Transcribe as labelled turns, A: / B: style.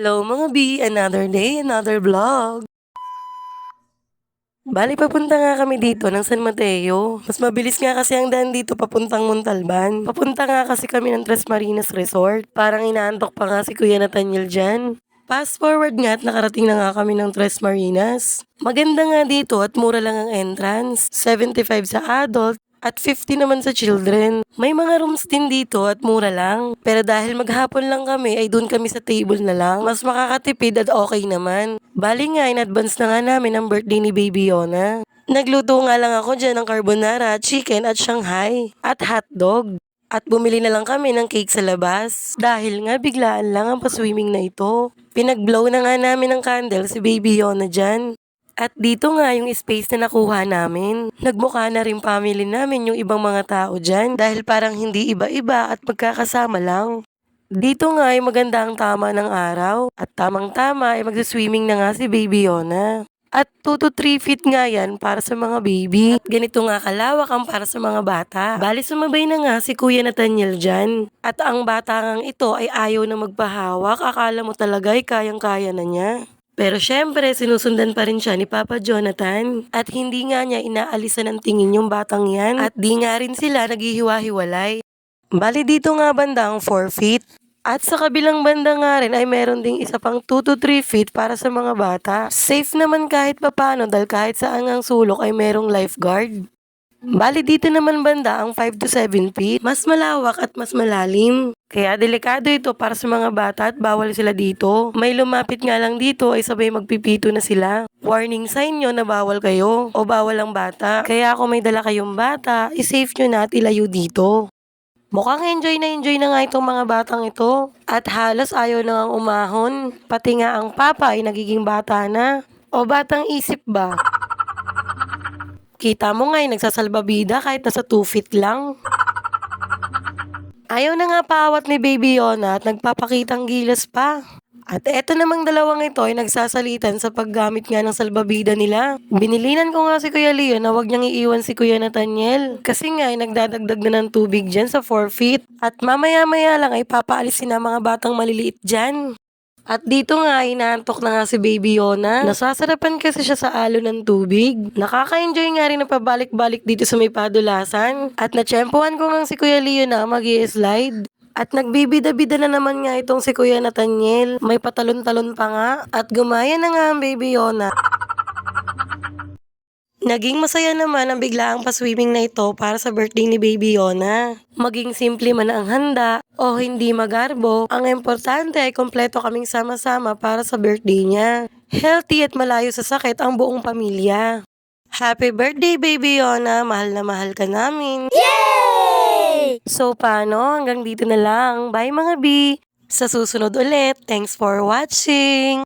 A: Hello mga B, another day, another vlog. Bali papunta nga kami dito ng San Mateo. Mas mabilis nga kasi ang daan dito papuntang Montalban. Papunta nga kasi kami ng Tres Marinas Resort. Parang inaantok pa nga si Kuya Nathaniel dyan. Fast forward nga at nakarating na nga kami ng Tres Marinas. Maganda nga dito at mura lang ang entrance. 75 sa adult at 50 naman sa children. May mga rooms din dito at mura lang. Pero dahil maghapon lang kami ay doon kami sa table na lang. Mas makakatipid at okay naman. Bali nga in advance na nga namin ang birthday ni Baby Yona. Nagluto nga lang ako dyan ng carbonara, chicken at Shanghai at hotdog. At bumili na lang kami ng cake sa labas. Dahil nga biglaan lang ang pa-swimming na ito. Pinag-blow na nga namin ng candle si Baby Yona dyan. At dito nga yung space na nakuha namin. Nagmukha na rin family namin yung ibang mga tao dyan dahil parang hindi iba-iba at magkakasama lang. Dito nga ay maganda ang tama ng araw at tamang-tama ay magsiswimming na nga si Baby Yona. At 2 to 3 feet nga yan para sa mga baby. At ganito nga kalawak ang para sa mga bata. Bali sumabay na nga si Kuya Nathaniel dyan. At ang bata ngang ito ay ayaw na magpahawak. Akala mo talaga ay kayang-kaya na niya. Pero syempre, sinusundan pa rin siya ni Papa Jonathan. At hindi nga niya inaalisan ng tingin yung batang yan. At di nga rin sila naghihiwa-hiwalay. Bali dito nga banda ang 4 feet. At sa kabilang banda nga rin ay meron ding isa pang 2 to 3 feet para sa mga bata. Safe naman kahit papano dahil kahit saan ang sulok ay merong lifeguard. Bali dito naman banda ang 5 to 7 feet. Mas malawak at mas malalim. Kaya delikado ito para sa mga bata at bawal sila dito. May lumapit nga lang dito ay sabay magpipito na sila. Warning sign nyo na bawal kayo o bawal ang bata. Kaya kung may dala kayong bata, i-safe nyo na at ilayo dito. Mukhang enjoy na nga itong mga batang ito. At halos ayaw na ngang umahon. Pati nga ang papa ay nagiging bata na. O batang isip ba? Kita mo nga ay nagsasalbabida kahit nasa 2 feet lang. Ayaw na nga paawat ni Baby Yona at nagpapakitang gilas pa. At eto namang dalawang ito ay nagsasalitan sa paggamit nga ng salbabida nila. Binilinan ko nga si Kuya Leo na wag niyang iiwan si Kuya Nathaniel. Kasi nga ay nagdadagdag na ng tubig dyan sa 4 feet. At mamaya-maya lang ay papaalisin ang mga batang maliliit dyan. At dito nga ay inaantok na nga si Baby Yona. Nasasarapan kasi siya sa alon ng tubig. Nakaka-enjoy nga rin na pabalik-balik dito sa may padulasan. At natsyempohan ko nga si Kuya Leo na mag-i-slide. At nagbibida-bida na naman nga itong si Kuya Nathaniel. May patalon-talon pa nga. At gumaya na nga ang Baby Yona. Naging masaya naman ang biglaang pa-swimming na ito para sa birthday ni Baby Yona. Maging simple man ang handa o hindi magarbo, ang importante ay kompleto kaming sama-sama para sa birthday niya. Healthy at malayo sa sakit ang buong pamilya. Happy birthday Baby Yona, mahal na mahal ka namin. Yay! So paano? Hanggang dito na lang. Bye mga B! Sa susunod ulit, thanks for watching!